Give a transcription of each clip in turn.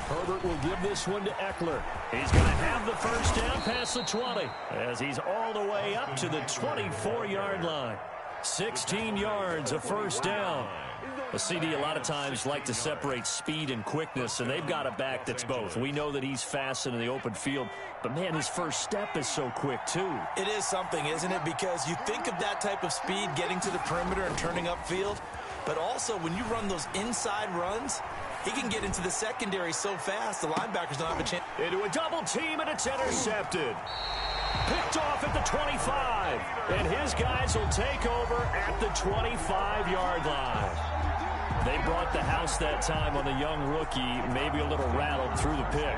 Herbert will give this one to Eckler. He's going to have the first down past the 20 as he's all the way up to the 24-yard line. 16 yards, a first down. A CD a lot of times like to separate speed and quickness, and they've got a back that's both. We know that he's fast in the open field, but, man, his first step is so quick, too. It is something, isn't it? Because you think of that type of speed getting to the perimeter and turning upfield, but also when you run those inside runs, he can get into the secondary so fast, the linebackers don't have a chance. Into a double team, and it's intercepted. Picked off at the 25, and his guys will take over at the 25-yard line. They brought the house that time on the young rookie, maybe a little rattled through the pick.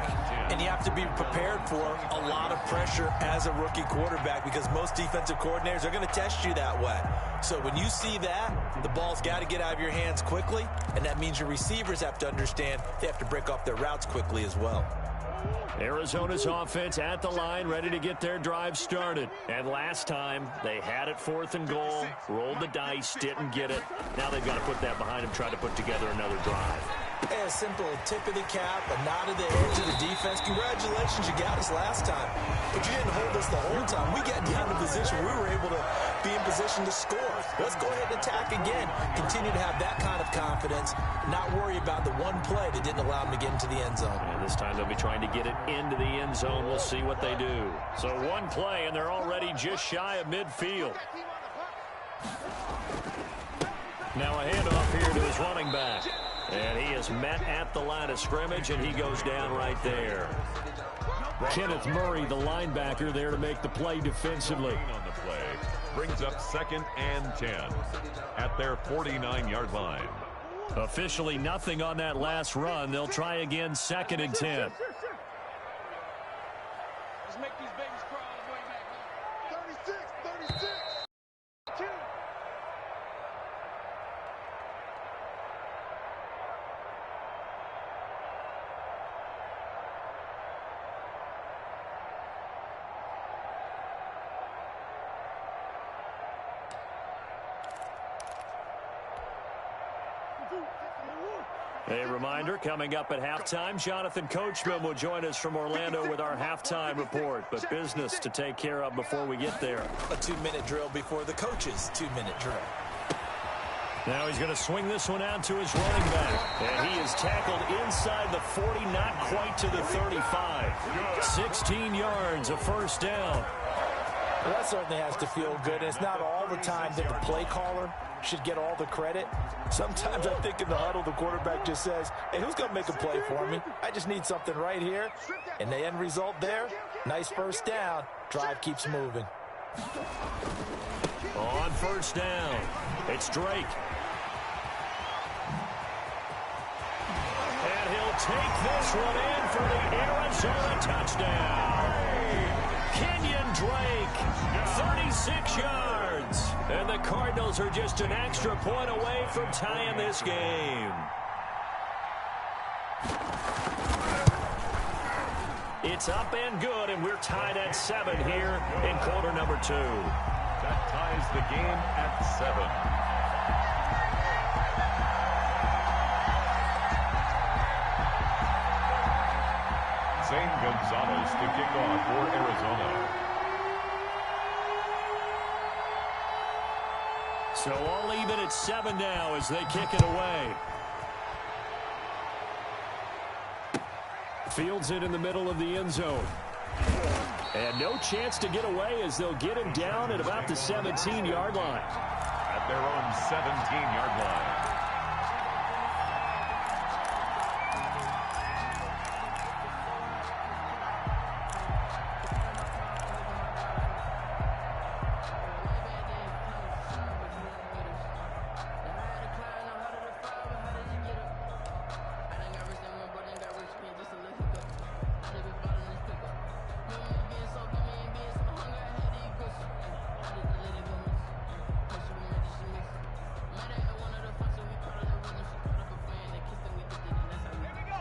And you have to be prepared for a lot of pressure as a rookie quarterback because most defensive coordinators are going to test you that way. So when you see that, the ball's got to get out of your hands quickly, and that means your receivers have to understand they have to break off their routes quickly as well. Arizona's offense at the line, ready to get their drive started. And last time, they had it 4th and goal, rolled the dice, didn't get it. Now they've got to put that behind them, try to put together another drive. A simple tip of the cap, a nod of the head to the defense. Congratulations, you got us last time. But you didn't hold us the whole time. We got down to position. We were able to be in position to score. Let's go ahead and attack again. Continue to have that kind of confidence. Not worry about the one play that didn't allow them to get into the end zone. And this time they'll be trying to get it into the end zone. We'll see what they do. So one play, and they're already just shy of midfield. Now a handoff here to his running back. And he is met at the line of scrimmage, and he goes down right there. Kenneth Murray, the linebacker, there to make the play defensively. On the play brings up 2nd and 10 at their 49-yard line. Officially nothing on that last run. They'll try again 2nd and 10. Let's make these babies cry all the way back. 36, 36. A reminder, coming up at halftime, Jonathan Coachman will join us from Orlando with our halftime report. But business to take care of before we get there. A 2-minute drill before the coach's 2-minute drill. Now he's going to swing this one out to his running back. And he is tackled inside the 40, not quite to the 35. 16 yards, a first down. Well, that certainly has to feel good. And it's not all the time that the play caller should get all the credit. Sometimes I think in the huddle, the quarterback just says, hey, who's going to make a play for me? I just need something right here. And the end result there, nice first down. Drive keeps moving. On first down, it's Drake. And he'll take this one in for the Arizona touchdown. Kenyon Drake, 36 yards. And the Cardinals are just an extra point away from tying this game. It's up and good, and we're tied at 7 here in quarter number 2. That ties the game at 7. Zane Gonzalez to kick off for Arizona. So all even at 7 now as they kick it away. Fields it in the middle of the end zone. And no chance to get away as they'll get him down at about the 17-yard line. At their own 17-yard line.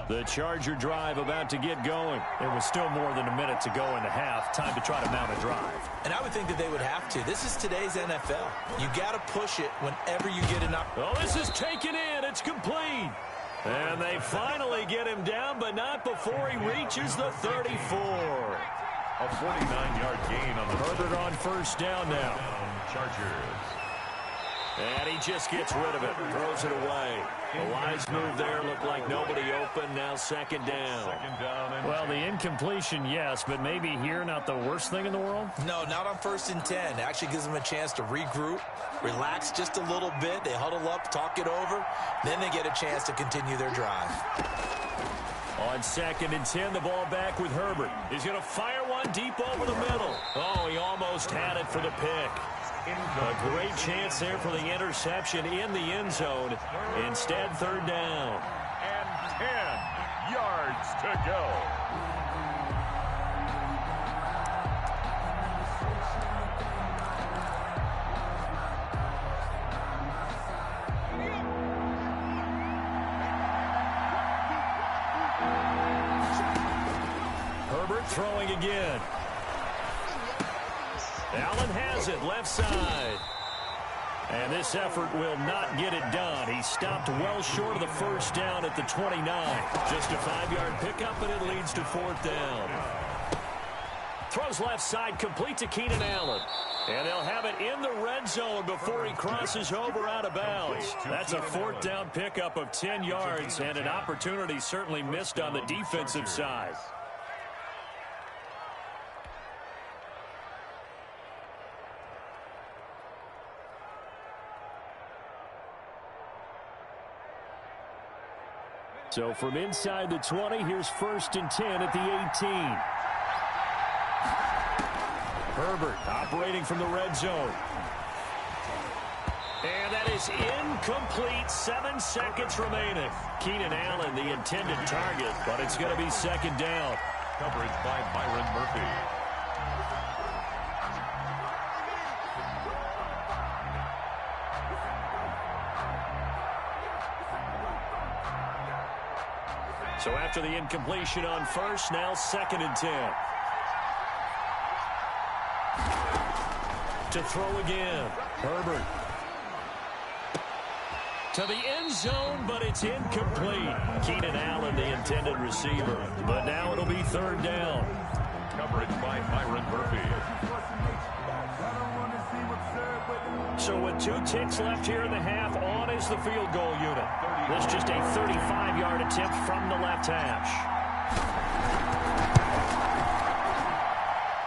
The Charger drive about to get going. There was still more than a minute to go in the half. Time to try to mount a drive. And I would think that they would have to. This is today's NFL. You got to push it whenever you get an opportunity. Oh, this is taken in. It's complete. And they finally get him down, but not before he reaches the 34. A 49-yard gain on the Herbert on first down now. Chargers. And he just gets rid of it, throws it away. The wise move there, looked like nobody open, now second down. Well, the incompletion, yes, but maybe here not the worst thing in the world? No, not on 1st and 10. Actually gives them a chance to regroup, relax just a little bit. They huddle up, talk it over. Then they get a chance to continue their drive. On 2nd and 10, the ball back with Herbert. He's going to fire one deep over the middle. Oh, he almost had it for the pick. A great chance there for the interception in the end zone. Instead, 3rd down. And 10 yards to go. Herbert throwing again. Allen has it, left side. And this effort will not get it done. He stopped well short of the first down at the 29. Just a 5-yard pickup, and it leads to 4th down. Throws left side, complete to Keenan Allen. And they'll have it in the red zone before he crosses over out of bounds. That's a 4th down pickup of 10 yards, and an opportunity certainly missed on the defensive side. So from inside the 20, here's 1st and 10 at the 18. Herbert operating from the red zone. And that is incomplete. 7 seconds remaining. Keenan Allen, the intended target, but it's going to be 2nd down. Coverage by Byron Murphy. So after the incompletion on 1st, now 2nd and 10. To throw again. Herbert. To the end zone, but it's incomplete. Keenan Allen, the intended receiver. But now it'll be 3rd down. Coverage by Byron Murphy. So with 2 ticks left here in the half, on is the field goal unit. This just a 35-yard attempt from the left hash.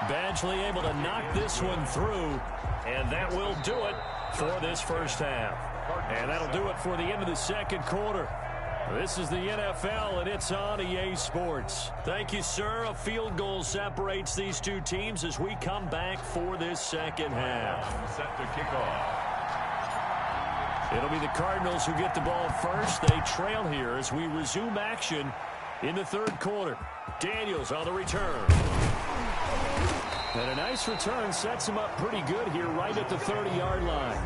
Badgley able to knock this one through, and that will do it for this first half. And that'll do it for the end of the 2nd quarter. This is the NFL, and it's on EA Sports. Thank you, sir. A field goal separates these 2 teams as we come back for this 2nd half. Set to kick off. It'll be the Cardinals who get the ball first. They trail here as we resume action in the 3rd quarter. Daniels on the return. And a nice return sets him up pretty good here right at the 30-yard line.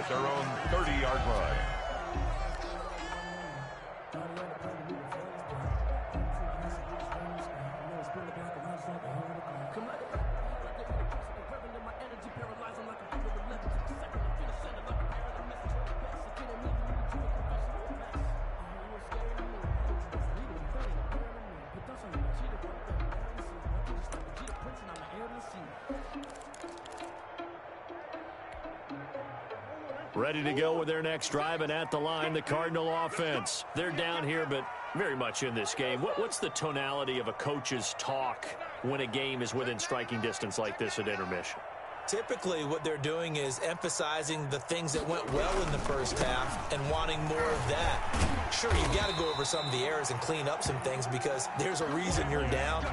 at their own 30-yard line. Ready to go with their next drive, and at the line, the Cardinal offense. They're down here, but very much in this game. What's the tonality of a coach's talk when a game is within striking distance like this at intermission? Typically, what they're doing is emphasizing the things that went well in the first half and wanting more of that. Sure, you've got to go over some of the errors and clean up some things because there's a reason you're down.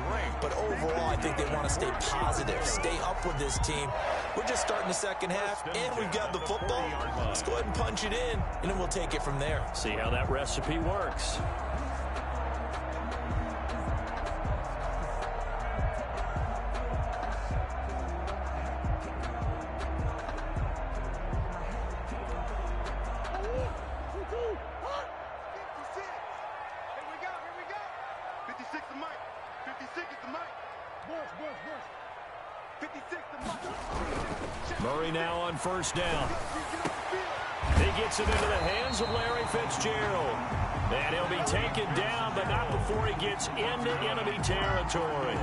But overall, I think they want to stay positive, stay up with this team. We're just starting the second half, and we've got the football. Let's go ahead and punch it in, and then we'll take it from there. See how that recipe works. Murray now on first down. He gets it into the hands of Larry Fitzgerald. And he'll be taken down, but not before he gets into enemy territory.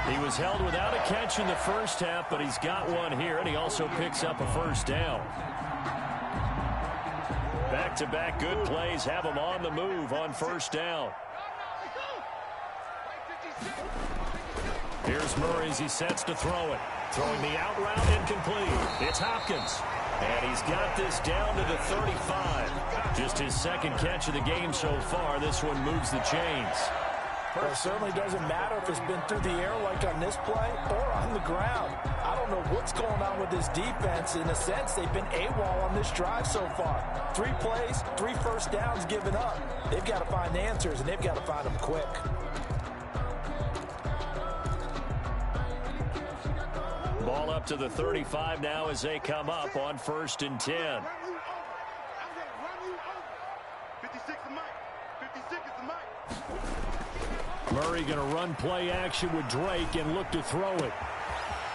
He was held without a catch in the first half, but he's got one here, and he also picks up a first down. Back-to-back good plays have him on the move on first down. Here's Murray as he sets to throw it. Throwing the out route, incomplete. It's Hopkins. And he's got this down to the 35. Just his second catch of the game so far. This one moves the chains. Well, it certainly doesn't matter if it's been through the air like on this play or on the ground. I don't know what's going on with this defense. In a sense, they've been AWOL on this drive so far. 3 plays, 3 first downs given up. They've got to find answers, and they've got to find them quick. Ball up to the 35 now as they come up on 1st and 10. Murray going to run play action with Drake and look to throw it.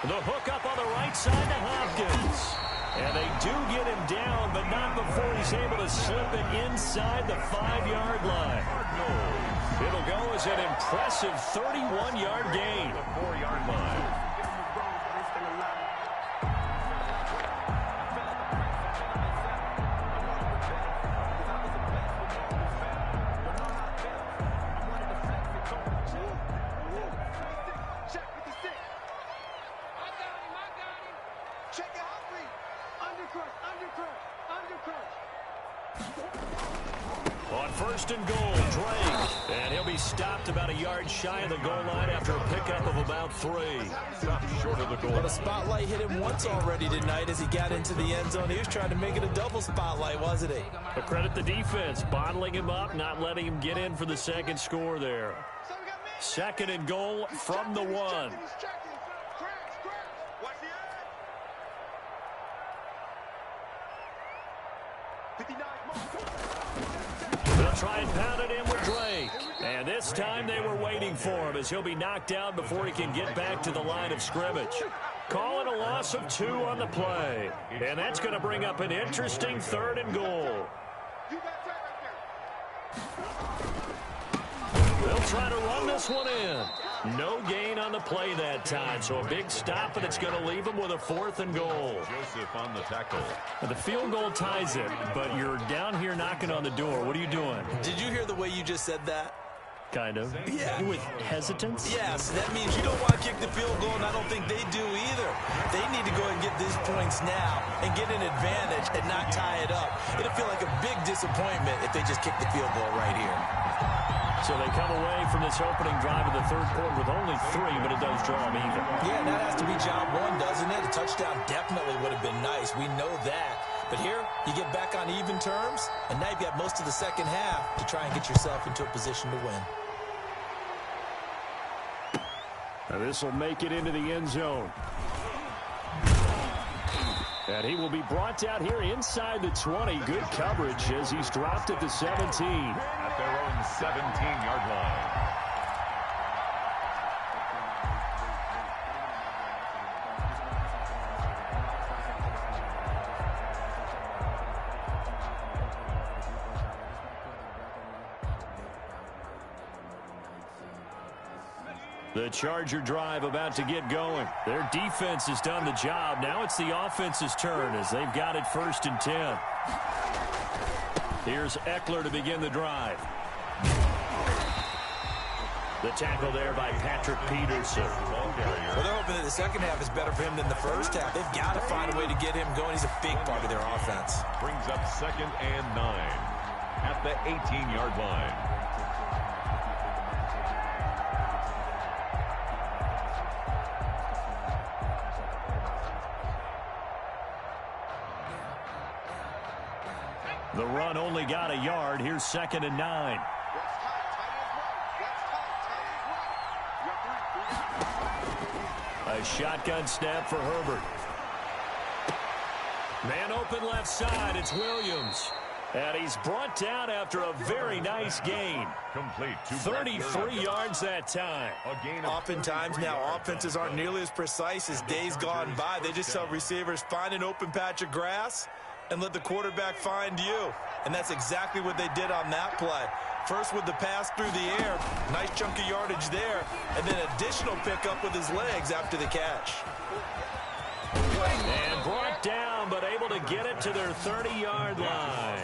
The hook up on the right side to Hopkins. And they do get him down, but not before he's able to slip it inside the 5-yard line. It'll go as an impressive 31-yard gain. The 4-yard line. On 1st and goal, Drake. And he'll be stopped about a yard shy of the goal line after a pickup of about 3. Stopped short of the goal. Well, the spotlight hit him once already tonight as he got into the end zone. He was trying to make it a double spotlight, wasn't he? But credit the defense, bottling him up, not letting him get in for the second score there. 2nd and goal from the 1. They'll try and pound it in with Drake. And this time they were waiting for him as he'll be knocked down before he can get back to the line of scrimmage. Calling a loss of 2 on the play. And that's going to bring up an interesting 3rd and goal. They'll try to run this one in. No gain on the play that time, so a big stop, and it's going to leave him with a 4th and goal. Joseph on the tackle. The field goal ties it, but you're down here knocking on the door. What are you doing? Did you hear the way you just said that? Kind of. Yeah. With hesitance? Yes, that means you don't want to kick the field goal, and I don't think they do either. They need to go and get these points now and get an advantage and not tie it up. It'll feel like a big disappointment if they just kick the field goal right here. So they come away from this opening drive of the 3rd quarter with only 3, but it does draw them even. Yeah, that has to be job 1, doesn't it? A touchdown definitely would have been nice. We know that. But here, you get back on even terms, and now you've got most of the second half to try and get yourself into a position to win. Now this will make it into the end zone. And he will be brought down here inside the 20. Good coverage as he's dropped at the 17. At their own 17-yard line. The Charger drive about to get going. Their defense has done the job. Now it's the offense's turn as they've got it 1st and 10. Here's Eckler to begin the drive. The tackle there by Patrick Peterson. Well, they're hoping that the second half is better for him than the first half. They've got to find a way to get him going. He's a big part of their offense. Brings up 2nd and 9 at the 18-yard line. The run only got a yard. Here's 2nd and 9. A shotgun snap for Herbert. Man open left side. It's Williams. And he's brought down after a very nice gain. Complete. 33 yards that time. Oftentimes now offenses aren't nearly as precise as days gone by. They just tell receivers, find an open patch of grass and let the quarterback find you. And that's exactly what they did on that play. First with the pass through the air, nice chunk of yardage there, and then additional pickup with his legs after the catch. And brought down, but able to get it to their 30-yard line.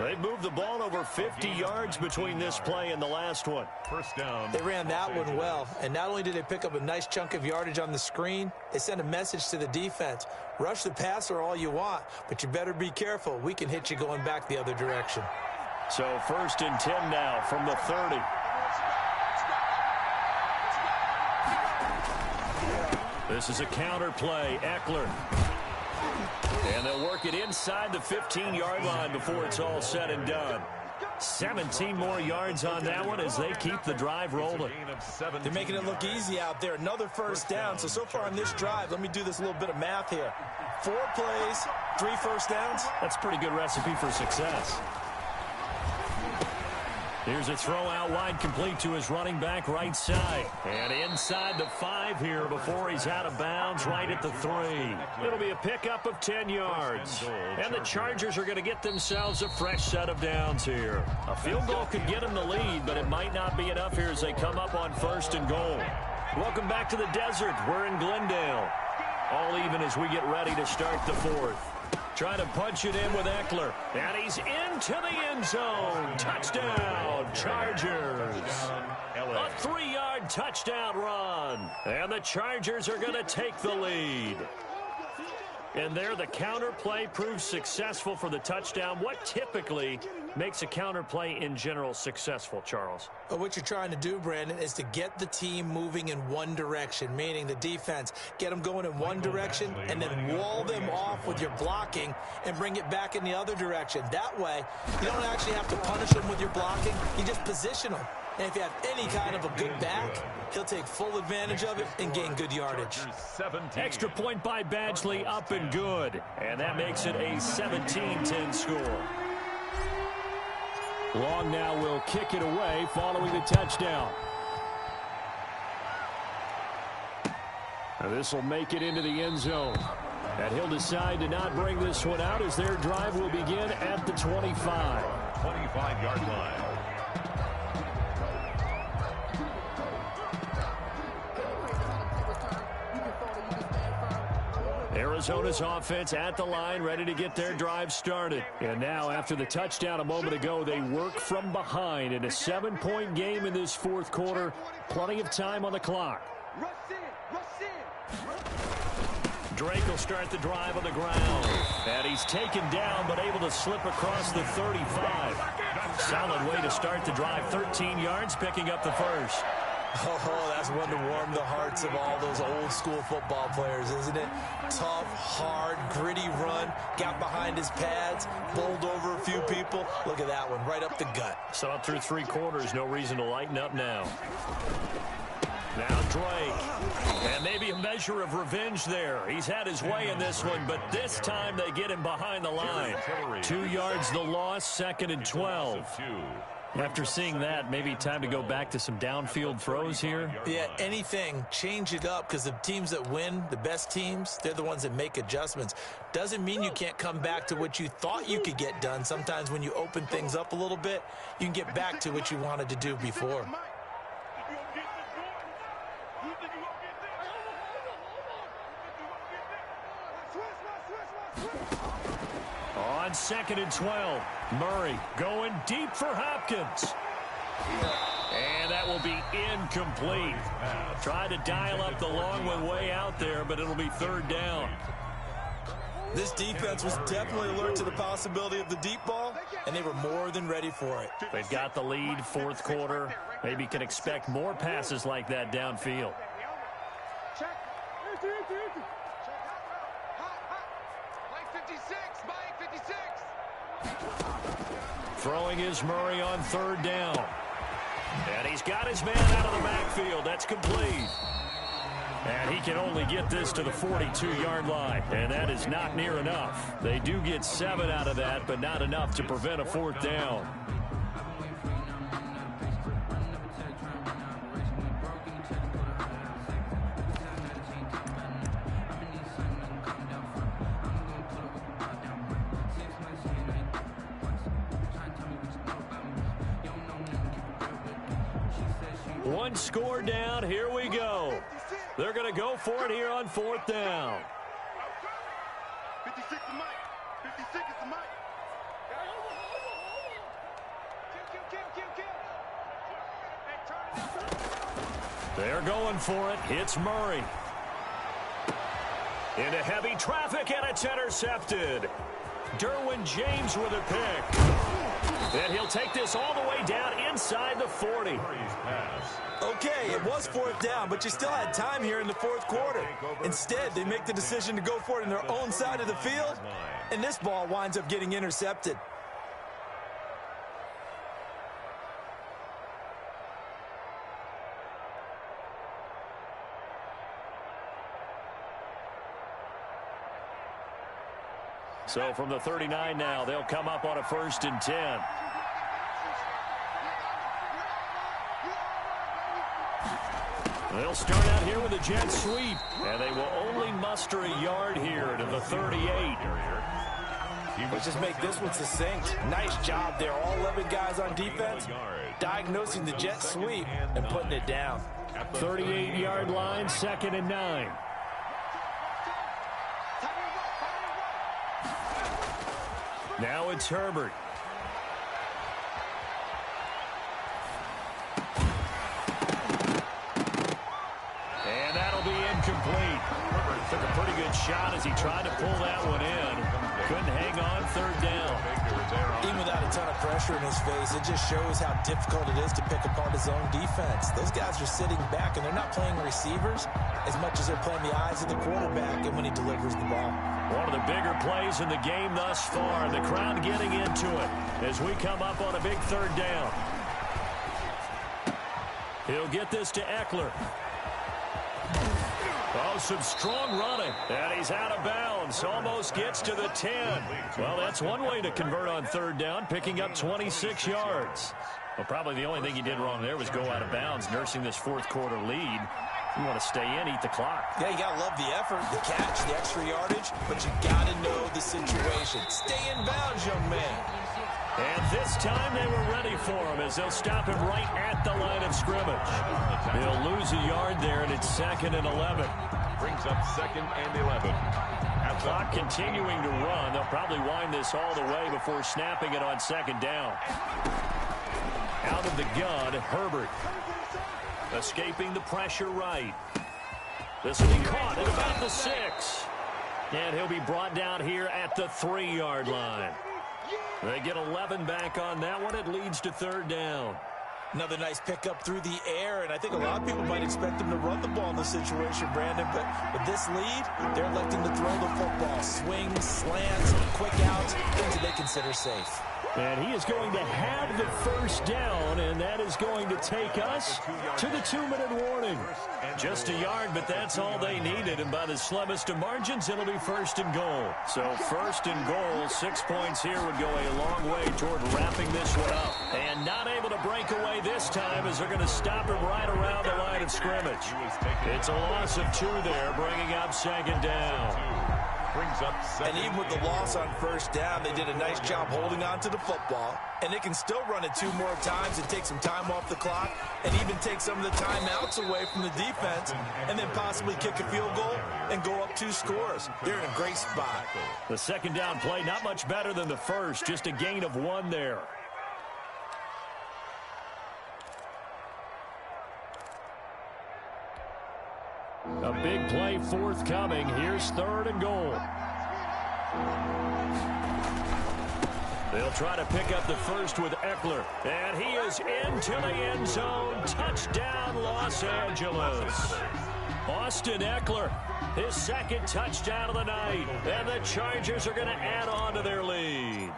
They moved the ball over 50 yards between this play and the last one. First down. They ran that one well, and not only did they pick up a nice chunk of yardage on the screen, they sent a message to the defense. Rush the passer all you want, but you better be careful. We can hit you going back the other direction. So 1st and 10 now from the 30. This is a counter play. Eckler. And they'll work it inside the 15-yard line before it's all said and done. 17 more yards on that one as they keep the drive rolling. They're making it look easy out there. Another first down. So far on this drive, let me do this little bit of math here. 4 plays, 3 first downs. That's a pretty good recipe for success. Here's a throw out wide, complete to his running back right side. And inside the 5 here before he's out of bounds right at the 3. It'll be a pickup of 10 yards. And the Chargers are going to get themselves a fresh set of downs here. A field goal could get them the lead, but it might not be enough here as they come up on 1st and goal. Welcome back to the desert. We're in Glendale. All even as we get ready to start the 4th. Trying to punch it in with Eckler. And he's into the end zone. Touchdown, Chargers. A 3-yard touchdown run. And the Chargers are going to take the lead. And there the counter play proves successful for the touchdown. What typically makes a counter play in general successful, Charles? But what you're trying to do, Brandon, is to get the team moving in one direction, meaning the defense. Get them going in one direction and then wall them off with your blocking and bring it back in the other direction. That way, you don't actually have to punish them with your blocking. You just position them. And if you have any kind of a good back, he'll take full advantage of it and gain good yardage. Extra point by Badgley, up and good. And that makes it a 17-10 score. Long now will kick it away following the touchdown. This will make it into the end zone. And he'll decide to not bring this one out as their drive will begin at the 25. 25-yard line. Arizona's offense at the line, ready to get their drive started. And now, after the touchdown a moment ago, they work from behind in a 7-point game in this 4th quarter. Plenty of time on the clock. Drake will start the drive on the ground. And he's taken down, but able to slip across the 35. Solid way to start the drive. 13 yards, picking up the first. Oh, that's one to warm the hearts of all those old school football players, isn't it? Tough, hard, gritty run, got behind his pads, bowled over a few people. Look at that one, right up the gut. So up through 3 quarters, no reason to lighten up now. Now Drake. And maybe a measure of revenge there. He's had his way in this one, but this time they get him behind the line. 2 yards the loss, 2nd and 12. After seeing that, maybe time to go back to some downfield throws here. Yeah, anything, change it up, because the teams that win, the best teams, they're the ones that make adjustments. Doesn't mean you can't come back to what you thought you could get done. Sometimes when you open things up a little bit, you can get back to what you wanted to do before. On 2nd and 12, Murray going deep for Hopkins. And that will be incomplete. Tried to dial up the long one way out there, but it'll be 3rd down. This defense was definitely alert to the possibility of the deep ball, and they were more than ready for it. They've got the lead, 4th quarter. Maybe can expect more passes like that downfield. Throwing is Murray on 3rd down. And he's got his man out of the backfield. That's complete. And he can only get this to the 42-yard line. And that is not near enough. They do get 7 out of that, but not enough to prevent a 4th down. One score down. Here we go. They're going to go for it here on 4th down. 56 is Mike. 56 is the Mike. They're going for it. It's Murray. Into heavy traffic, and it's intercepted. Derwin James with a pick. And he'll take this all the way down inside the 40. Okay, it was 4th down, but you still had time here in the 4th quarter. Instead, they make the decision to go for it in their own side of the field, and this ball winds up getting intercepted. So from the 39 now, they'll come up on a 1st and 10. They'll start out here with a jet sweep, and they will only muster a yard here to the 38. Let's just make this one succinct. Nice job there. All 11 guys on defense diagnosing the jet sweep and putting it down. 38-yard line, 2nd and 9. Now it's Herbert. And that'll be incomplete. Herbert took a pretty good shot as he tried to pull that one in. Couldn't hang on, 3rd down. Even without a ton of pressure in his face, it just shows how difficult it is to pick apart his own defense. Those guys are sitting back, and they're not playing receivers as much as they're playing the eyes of the quarterback and when he delivers the ball. One of the bigger plays in the game thus far. The crowd getting into it as we come up on a big 3rd down. He'll get this to Eckler. Oh, some strong running. And he's out of bounds. Almost gets to the 10. Well, that's one way to convert on 3rd down, picking up 26 yards. Well, probably the only thing he did wrong there was go out of bounds, nursing this 4th quarter lead. You want to stay in, eat the clock. Yeah, you got to love the effort, the catch, the extra yardage, but you got to know the situation. Stay in bounds, young man. And this time they were ready for him as they'll stop him right at the line of scrimmage. He'll lose a yard there, and it's 2nd and 11. Brings up 2nd and 11. Clock continuing to run. They'll probably wind this all the way before snapping it on 2nd down. Out of the gun, Herbert. Escaping the pressure right. This will be caught at about the 6. And he'll be brought down here at the 3-yard line. They get 11 back on that one. It leads to 3rd down. Another nice pickup through the air, and I think a lot of people might expect them to run the ball in this situation, Brandon, but with this lead, they're electing to throw the football. Swings, slants, quick outs, things that they consider safe. And he is going to have the first down, and that is going to take us to the 2-minute warning. Just a yard, but that's all they needed, and by the slimmest of margins, it'll be first and goal. So first and goal, 6 points here would go a long way toward wrapping this one up. And not able to break away this time as they're going to stop him right around the line of scrimmage. It's a loss of 2 there, bringing up second down. And even with the loss on first down, they did a nice job holding on to the football. And they can still run it 2 more times and take some time off the clock and even take some of the timeouts away from the defense and then possibly kick a field goal and go up 2 scores. They're in a great spot. The second down play, not much better than the first, just a gain of 1 there. A big play forthcoming. Here's 3rd and goal. They'll try to pick up the first with Eckler. And he is into the end zone. Touchdown, Los Angeles. Austin Eckler, his 2nd touchdown of the night. And the Chargers are going to add on to their lead.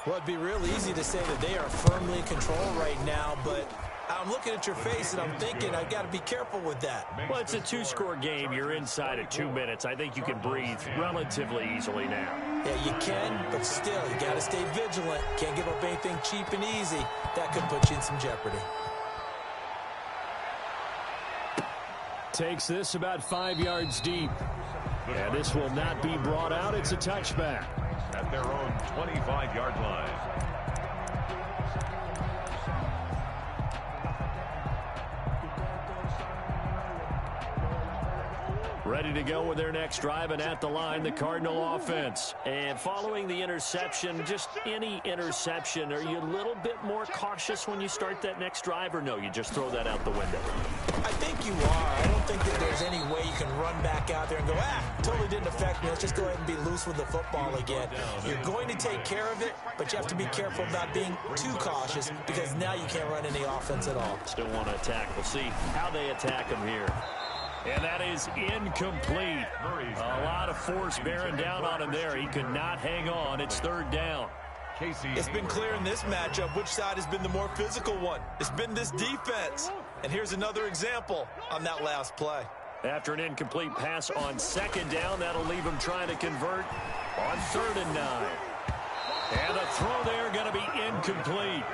Well, it'd be real easy to say that they are firmly in control right now, but I'm looking at your face and I'm thinking I've got to be careful with that. Well, it's a 2-score game. You're inside of 2 minutes. I think you can breathe relatively easily now. Yeah, you can, but still, you got to stay vigilant. Can't give up anything cheap and easy. That could put you in some jeopardy. Takes this about 5 yards deep. And this will not be brought out. It's a touchback. At their own 25-yard line. Ready to go with their next drive, and at the line, the Cardinal offense. And following the interception, just any interception, are you a little bit more cautious when you start that next drive, or no, you just throw that out the window? I think you are. I don't think that there's any way you can run back out there and go, totally didn't affect me. Let's just go ahead and be loose with the football again. You're going to take care of it, but you have to be careful about being too cautious because now you can't run any offense at all. Still want to attack. We'll see how they attack him here. And that is incomplete. A lot of force bearing down on him there. He could not hang on. It's 3rd down. It's been clear in this matchup which side has been the more physical one. It's been this defense. And here's another example on that last play. After an incomplete pass on 2nd down, that'll leave him trying to convert on 3rd and 9. And the throw there going to be incomplete.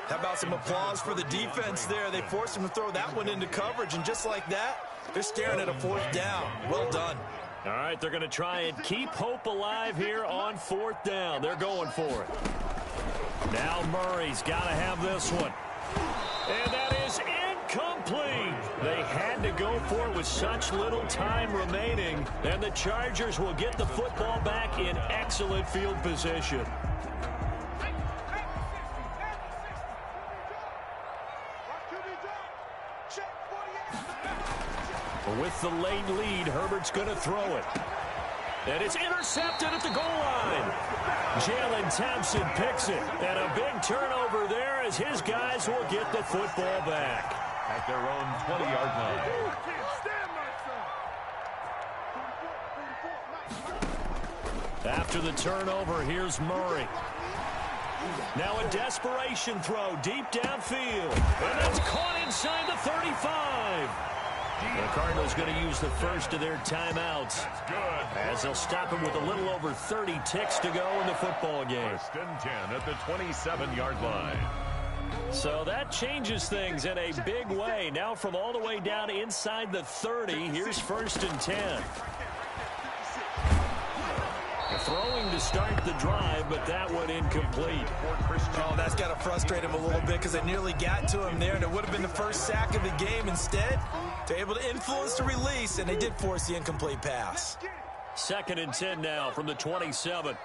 How about some applause for the defense there? They forced him to throw that one into coverage, and just like that, they're staring at a 4th down. Well done. All right, they're going to try and keep hope alive here on 4th down. They're going for it. Now Murray's got to have this one. And that is incomplete. They had to go for it with such little time remaining. And the Chargers will get the football back in excellent field position. With the late lead, Herbert's going to throw it. And it's intercepted at the goal line. Jalen Thompson picks it. And a big turnover there as his guys will get the football back. At their own 20-yard line. After the turnover, here's Murray. Now a desperation throw deep downfield. And that's caught inside the 35. The Cardinals going to use the first of their timeouts as they'll stop him with a little over 30 ticks to go in the football game. 1st and 10 at the 27-yard line. So that changes things in a big way. Now from all the way down inside the 30, here's 1st and 10. Throwing to start the drive, but that one incomplete. Oh, that's got to frustrate him a little bit because they nearly got to him there, and it would have been the first sack of the game. Instead, they're able to influence the release, and they did force the incomplete pass. 2nd and 10 now from the 27.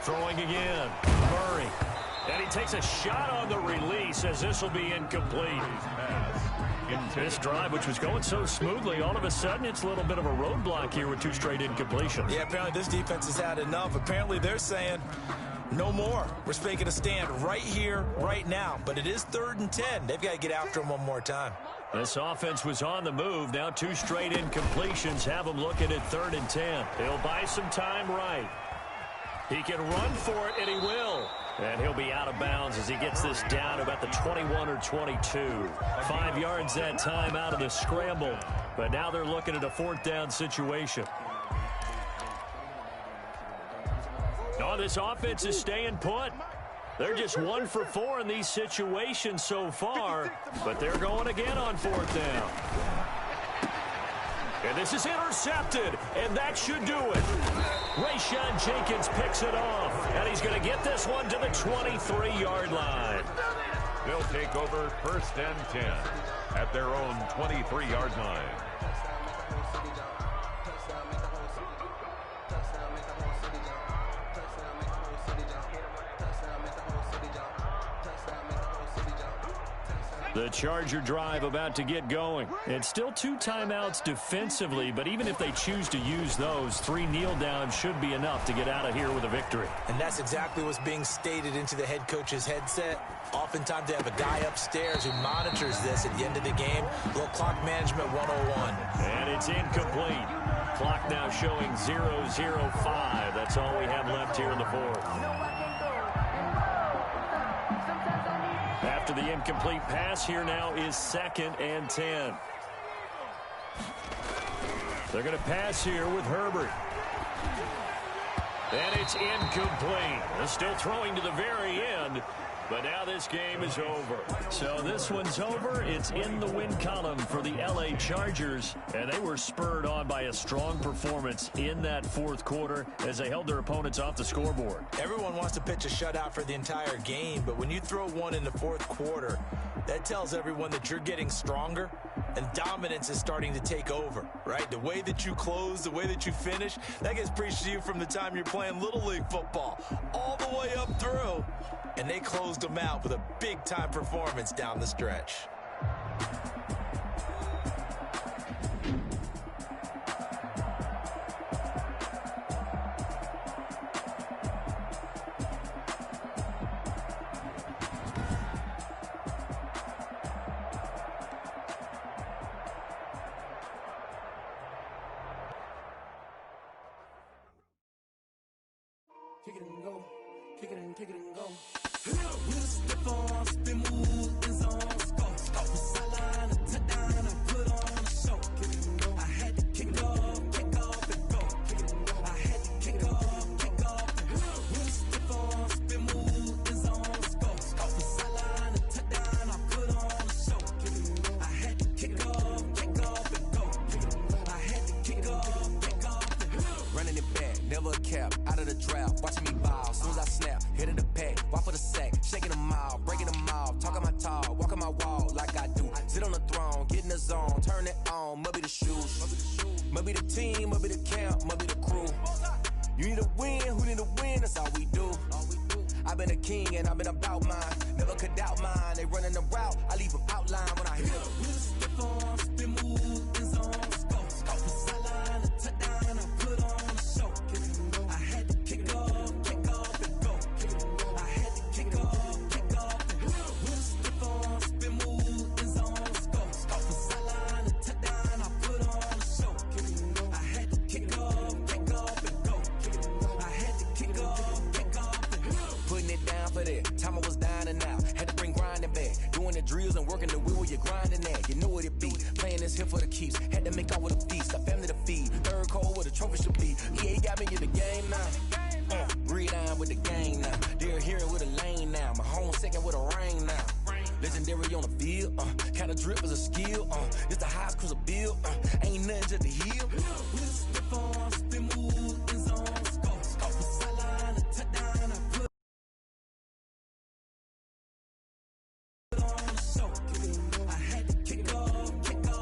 Throwing again. Murray. And he takes a shot on the release as this will be incomplete. This drive, which was going so smoothly, all of a sudden it's a little bit of a roadblock here with 2 straight incompletions. Yeah, apparently this defense has had enough. Apparently they're saying no more. We're making a stand right here, right now. But it is 3rd and 10. They've got to get after him one more time. This offense was on the move. Now 2 straight incompletions have them looking at 3rd and 10. They'll buy some time right. He can run for it, and he will. And he'll be out of bounds as he gets this down to about the 21 or 22. 5 yards that time out of the scramble. But now they're looking at a 4th down situation. Oh, this offense is staying put. They're just 1 for 4 in these situations so far. But they're going again on 4th down. And this is intercepted, and that should do it. Rayshawn Jenkins picks it off, and he's going to get this one to the 23-yard line. They'll take over 1st and 10 at their own 23-yard line. The Charger drive about to get going. It's still 2 timeouts defensively, but even if they choose to use those, 3 kneel downs should be enough to get out of here with a victory. And that's exactly what's being stated into the head coach's headset. Oftentimes they have a guy upstairs who monitors this at the end of the game. Little clock management 101. And it's incomplete. Clock now showing 0:05. That's all we have left here in the 4th. After the incomplete pass, here now is 2nd and 10. They're going to pass here with Herbert. And it's incomplete. They're still throwing to the very end. But now this game is over. So this one's over. It's in the win column for the L.A. Chargers. And they were spurred on by a strong performance in that 4th quarter as they held their opponents off the scoreboard. Everyone wants to pitch a shutout for the entire game, but when you throw one in the 4th quarter, that tells everyone that you're getting stronger and dominance is starting to take over, right? The way that you close, the way that you finish, that gets preached to you from the time you're playing Little League football all the way up through. And they closed them out with a big-time performance down the stretch. Kick it and go. Kick it and go. We'll step on, spin, move, and zone, score. Sideline, a touchdown, I put on a show. Kick it and go. I had to kick off and go. Kick it and go. I had to kick off and go. We'll step on, spin, move, and zone, score. Sideline, a touchdown, I put on a show. Kick it and go. I had to kick off and go. Kick it and go. I had to kick off and go. Running it back, never a cap, out of the draft, watching me ball, soon as I snap, hit of the pack, walk for the sack, shaking them out, breaking them off, talking my talk, walking my wall like I do, sit on the throne, get in the zone, turn it on, must be the shoes, must be the team, must be the camp, must be the crew, you need a win, who need a win, that's all we do, I've been a king and I've been about mine, never could doubt mine, they running the route, I leave them outline when I hit them. We'll step on, spin, move, and zone, score. Sideline, a touchdown, I put on a show. Kick it and go. I had to kick off and go. Kick it and go. I had to kick off and go. We'll step on, spin, move, and zone, score. Sideline, a touchdown, I put on a show. Kick it and go. I had to kick off and go. Kick it and go. I had to kick off and go. Putting it down for that. Time I was down and out. Had to bring grinding back. Doing the drills and working the wheel where you're grinding at. You know what it be. Playing this here for the keeps. Had to make out with a feast. A family to feed. Third cold where the trophy should be. Yeah, he got me in the game now. Breathe on with the game now. They're here with a lane now. My home second with a rain now. Legendary on the field. Kinda drip is a skill. It's the highest cruiser bill. Ain't nothing just to heal. We'll step on, spin, move, and zone, score. Sideline, a touchdown, I put on a show. Kick it and go. I had to kick off and go.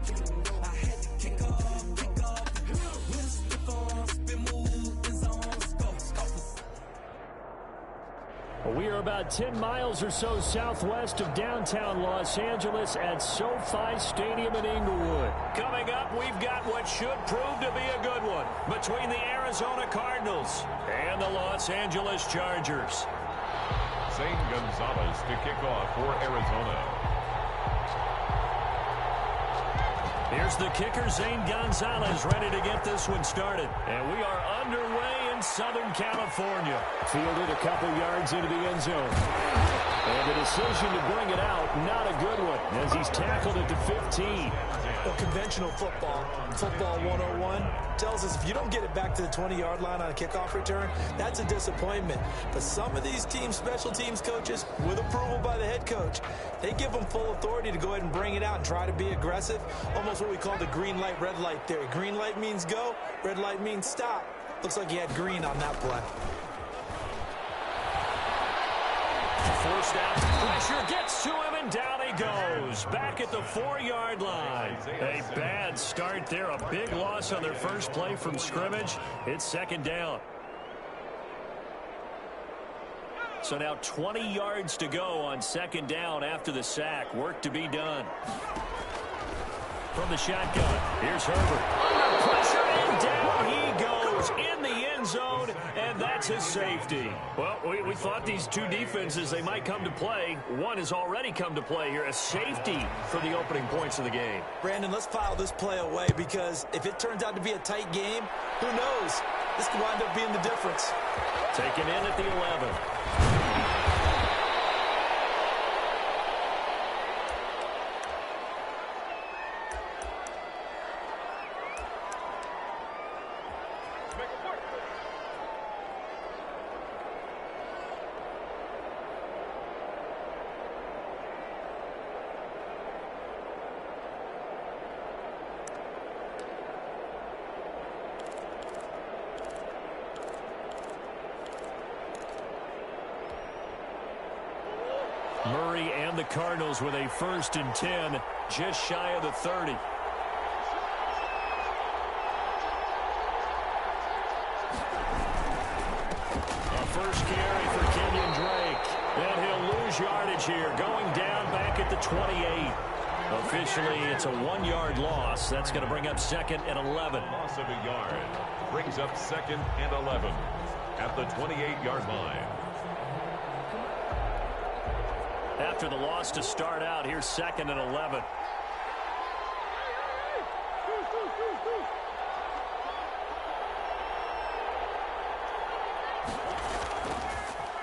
Kick it and go. I had to kick off and go. We'll step on, spin, move, and zone, score. Well, we are about 10 miles or so southwest of downtown Los Angeles at SoFi Stadium in Inglewood. Coming up, we've got what should prove to be a good one between the Arizona Cardinals and the Los Angeles Chargers. Zane Gonzalez to kick off for Arizona. Here's the kicker, Zane Gonzalez, ready to get this one started. And we are underway in Southern California. Fielded a couple yards into the end zone. And the decision to bring it out, not a good one, as he's tackled at the 15. Well, conventional football 101, tells us if you don't get it back to the 20-yard line on a kickoff return, that's a disappointment. But some of these teams, special teams coaches, with approval by the head coach, they give them full authority to go ahead and bring it out and try to be aggressive. Almost what we call the green light, red light theory. Green light means go, red light means stop. Looks like he had green on that play. Forced out, pressure gets to him, and down he goes. Back at the 4-yard line. A bad start there, a big loss on their first play from scrimmage. It's second down. So now 20 yards to go on second down after the sack. Work to be done. From the shotgun, here's Herbert. Under pressure, and down he goes in the end zone, and that's his safety. Well, we thought these two defenses, they might come to play. One has already come to play here, a safety for the opening points of the game. Brandon, let's file this play away, because if it turns out to be a tight game, who knows? This could wind up being the difference. Taken in at the 11. Murray and the Cardinals with a 1st and 10, just shy of the 30. A first carry for Kenyon Drake. And he'll lose yardage here, going down back at the 28. Officially, it's a 1-yard loss. That's going to bring up 2nd and 11. Loss of a yard brings up 2nd and 11 at the 28-yard line. After the loss to start out, here's 2nd and 11.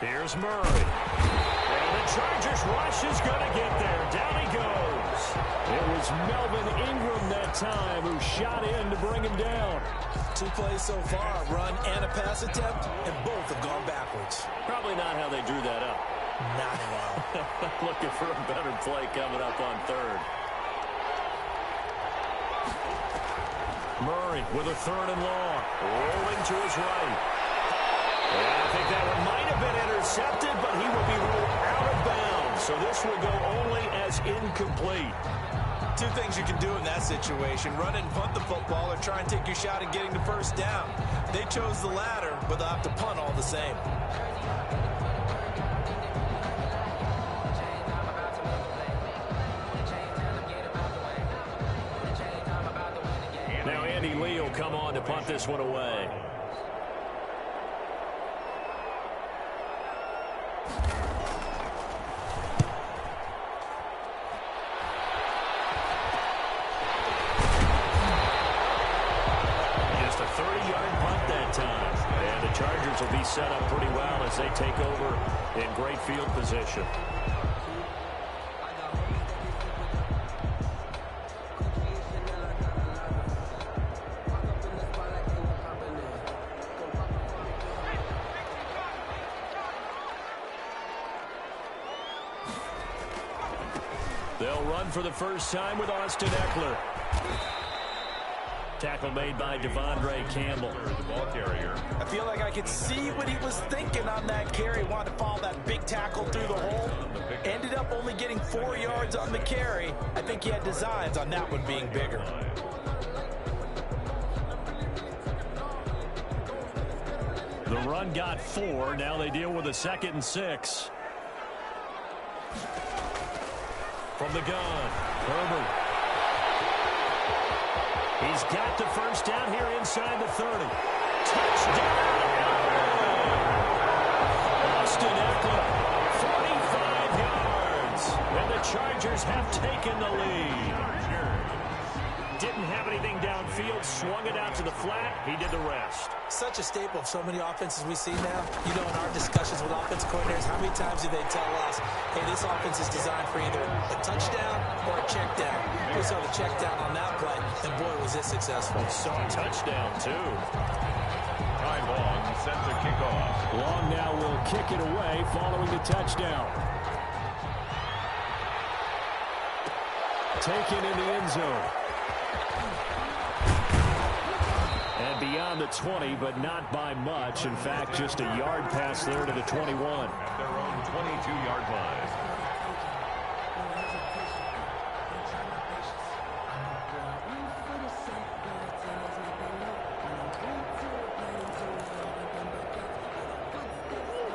Here's Murray. And the Chargers rush is going to get there. Down he goes. It was Melvin Ingram that time who shot in to bring him down. 2 plays so far, a run and a pass attempt, and both have gone backwards. Probably not how they drew that up. Not at all. Looking for a better play coming up on 3rd. Murray with a 3rd and long. Rolling to his right. And I think that one might have been intercepted, but he will be ruled out of bounds. So this will go only as incomplete. 2 things you can do in that situation: run and punt the football, or try and take your shot at getting the 1st down. They chose the latter, but they'll have to punt all the same. Now Andy Lee will come on to punt this one away. Just a 30-yard punt that time. And the Chargers will be set up pretty well as they take over in great field position. They'll run for the first time with Austin Eckler. Tackle made by Devondre Campbell. The ball carrier. I feel like I could see what he was thinking on that carry. Wanted to follow that big tackle through the hole. Ended up only getting 4 yards on the carry. I think he had designs on that one being bigger. The run got 4. Now they deal with a 2nd and 6. From the gun, Herbert. He's got the first down here inside the 30. Touchdown, Austin Eckler, 45 yards. And the Chargers have taken the lead. didn't have anything downfield, swung it out to the flat. He did the rest. Such a staple of so many offenses we see now. You know, in our discussions with offensive coordinators, how many times do they tell us, hey, this offense is designed for either a touchdown or a check down. We saw the check down on that play, and boy, was it successful. Saw a touchdown, too. Ty Long set to kick off. Long now will kick it away following the touchdown. Taken in the end zone. And beyond the 20, but not by much. In fact, just a yard pass there to the 21. At their own 22-yard line.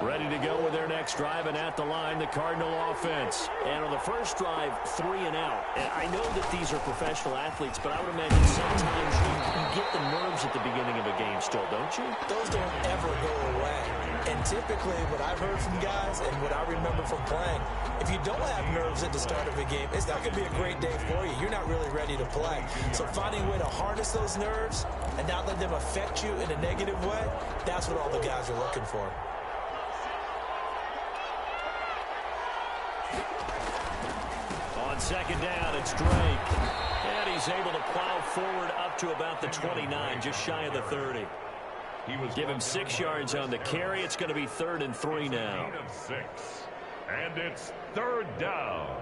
Ready to go with their next drive, and at the line, the Cardinal offense. And on the first drive, 3 and out. And I know that these are professional athletes, but I would imagine sometimes you get the nerves at the beginning of a game still, don't you? Those don't ever go away. And typically, what I've heard from guys and what I remember from playing, if you don't have nerves at the start of a game, it's not going to be a great day for you. You're not really ready to play. So finding a way to harness those nerves and not let them affect you in a negative way, that's what all the guys are looking for. On second down, it's Drake. And he's able to plow forward up to about the 29, just shy of the 30. Give him 6 yards on the carry. It's going to be 3rd and 3 now. Gain of 6. And it's 3rd down.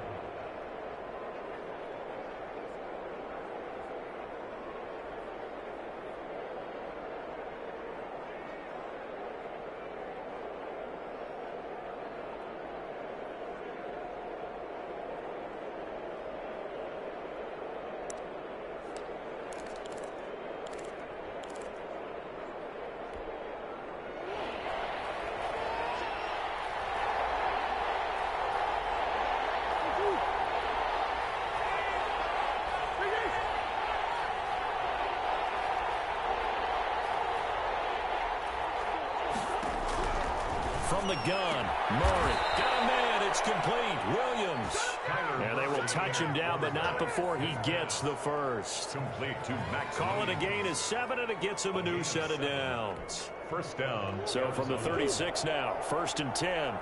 From the gun, Murray. Got a man. It's complete. Williams. And they will touch him down, but not before he gets the first. Complete to Max. Call it a gain of 7, and it gets him a new set of downs. First down. So from the 36 now, 1st and 10.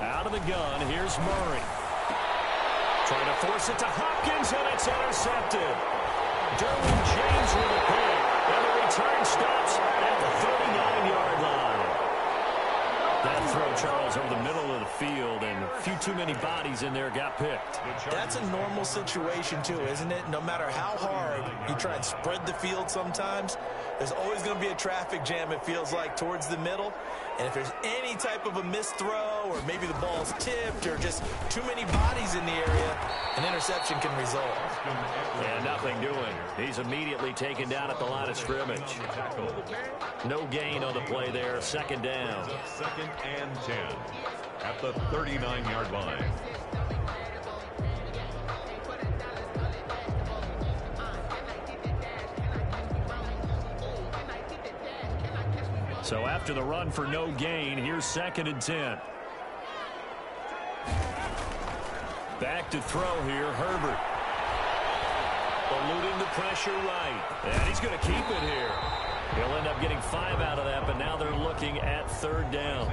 Out of the gun, here's Murray. Trying to force it to Hopkins, and it's intercepted. Derwin James with a pick, and the return stops at the 39-yard line. That throw, Charles, over the middle of the field, and a few too many bodies in there got picked. That's a normal situation, too, isn't it? No matter how hard you try and spread the field sometimes, there's always going to be a traffic jam, it feels like, towards the middle. And if there's any type of a missed throw, or maybe the ball's tipped, or just too many bodies in the area, an interception can result. And nothing doing. He's immediately taken down at the line of scrimmage. No gain on the play there. 2nd down. 2nd and 10 at the 39-yard line. So after the run for no gain, here's 2nd and 10. Back to throw here, Herbert. Eluding the pressure right. And he's going to keep it here. He'll end up getting 5 out of that, but now they're looking at 3rd down.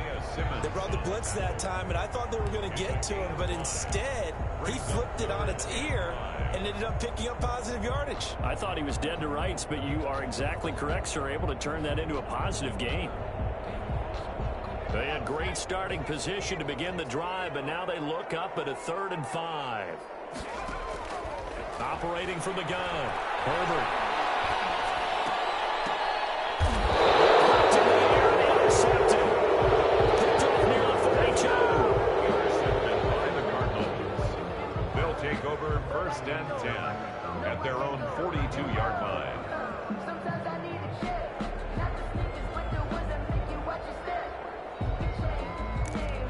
They brought the blitz that time, and I thought they were going to get to him, but instead, he flipped it on its ear and ended up picking up positive yardage. I thought he was dead to rights, but you are exactly correct, sir. Able to turn that into a positive gain. They had great starting position to begin the drive, but now they look up at a 3rd and 5. Operating from the gun, Herbert. Take over 1st and 10 at their own 42-yard line. Sometimes I need a check, not the sneakers, but the ones that make you watch your step.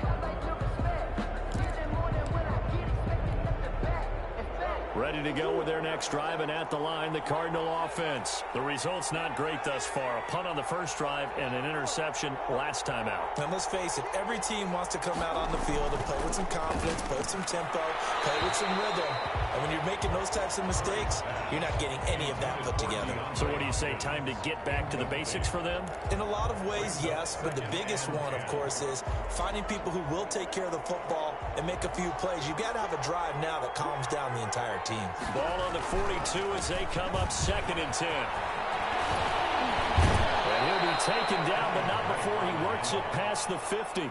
I like to respect, give them more than what I get, expecting them to back. Ready to go with their next drive, and at the line, the Cardinal offense. The result's not great thus far. A punt on the first drive and an interception last time out. And let's face it, every team wants to come out on the field and play with some confidence, play with some tempo, play with some rhythm. And when you're making those types of mistakes, you're not getting any of that put together. So what do you say, time to get back to the basics for them? In a lot of ways, yes, but the biggest one, of course, is finding people who will take care of the football and make a few plays. You've got to have a drive now that calms down the entire team. Ball on the 42 as they come up 2nd and 10. And he'll be taken down, but not before he works it past the 50.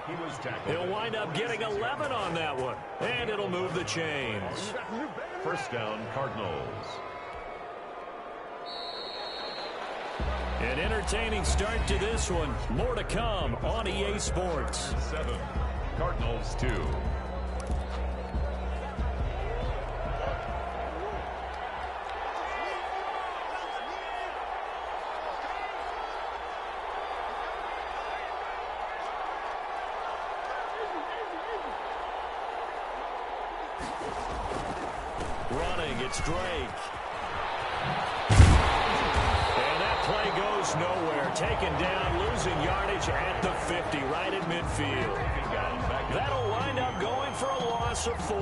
He'll wind up getting 11 on that one, and it'll move the chains. First down, Cardinals. An entertaining start to this one. More to come on EA Sports. 7, Cardinals 2. Running, it's Drake. Play goes nowhere. Taken down, losing yardage at the 50, right at midfield. That'll wind up going for a loss of 4.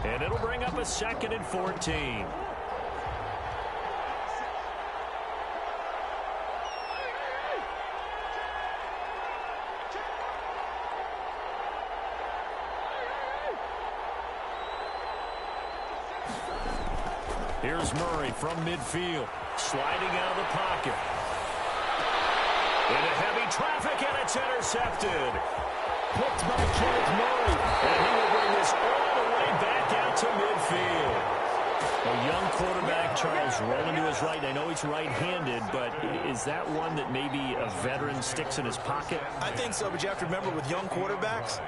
And it'll bring up a 2nd and 14. Here's Murray from midfield. Sliding out of the pocket. Into heavy traffic, and it's intercepted. Picked by Kenneth Murray. And he will bring this all the way back out to midfield. A young quarterback, Charles, rolling to his right. I know he's right-handed, but is that one that maybe a veteran sticks in his pocket? I think so, but you have to remember with young quarterbacks,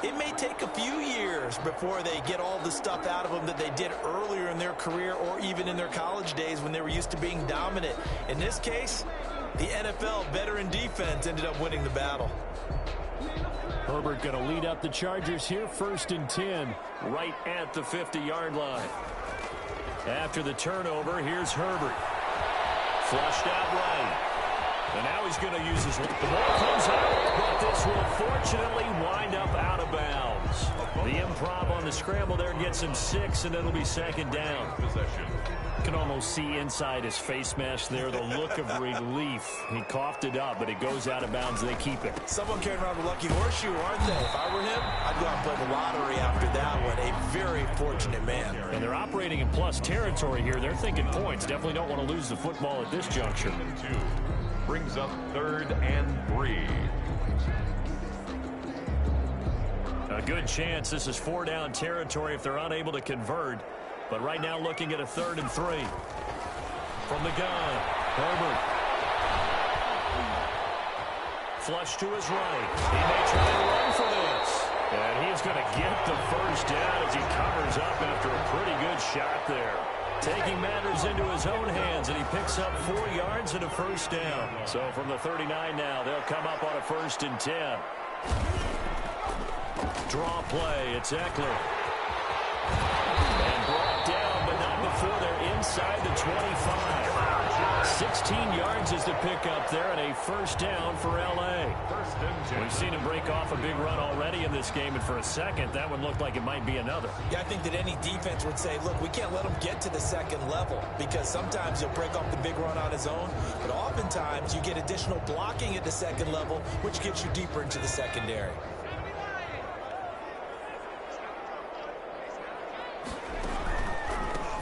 it may take a few years before they get all the stuff out of them that they did earlier in their career or even in their college days when they were used to being dominant. In this case, the NFL veteran defense ended up winning the battle. Herbert going to lead up the Chargers here, 1st and 10, right at the 50-yard line. After the turnover, here's Herbert. Flushed out right. And now he's going to use his... The ball comes out, but this will fortunately wind up out of bounds. The improv on the scramble there gets him 6, and it'll be 2nd down. Possession. You can almost see inside his face mask there the look of relief. He coughed it up, but it goes out of bounds. They keep it. Someone carrying around a lucky horseshoe, aren't they? If I were him, I'd go out and play the lottery after that one. A very fortunate man. And they're operating in plus territory here. They're thinking points. Definitely don't want to lose the football at this juncture. 2 brings up 3rd and 3. A good chance this is 4-down territory if they're unable to convert. But right now looking at a 3rd and 3. From the gun, Herbert. Flush to his right. He may try to run for this. And he's going to get the first down as he covers up after a pretty good shot there. Taking matters into his own hands, and he picks up 4 yards and a first down. So from the 39 now, they'll come up on a 1st and 10. Draw play, it's Eckler. And brought down, but not before they're inside the 25. 16 yards is the pickup there, and a first down for L.A. We've seen him break off a big run already in this game, and for a second, that one looked like it might be another. Yeah, I think that any defense would say, look, we can't let him get to the 2nd level, because sometimes he'll break off the big run on his own, but oftentimes you get additional blocking at the 2nd level, which gets you deeper into the secondary.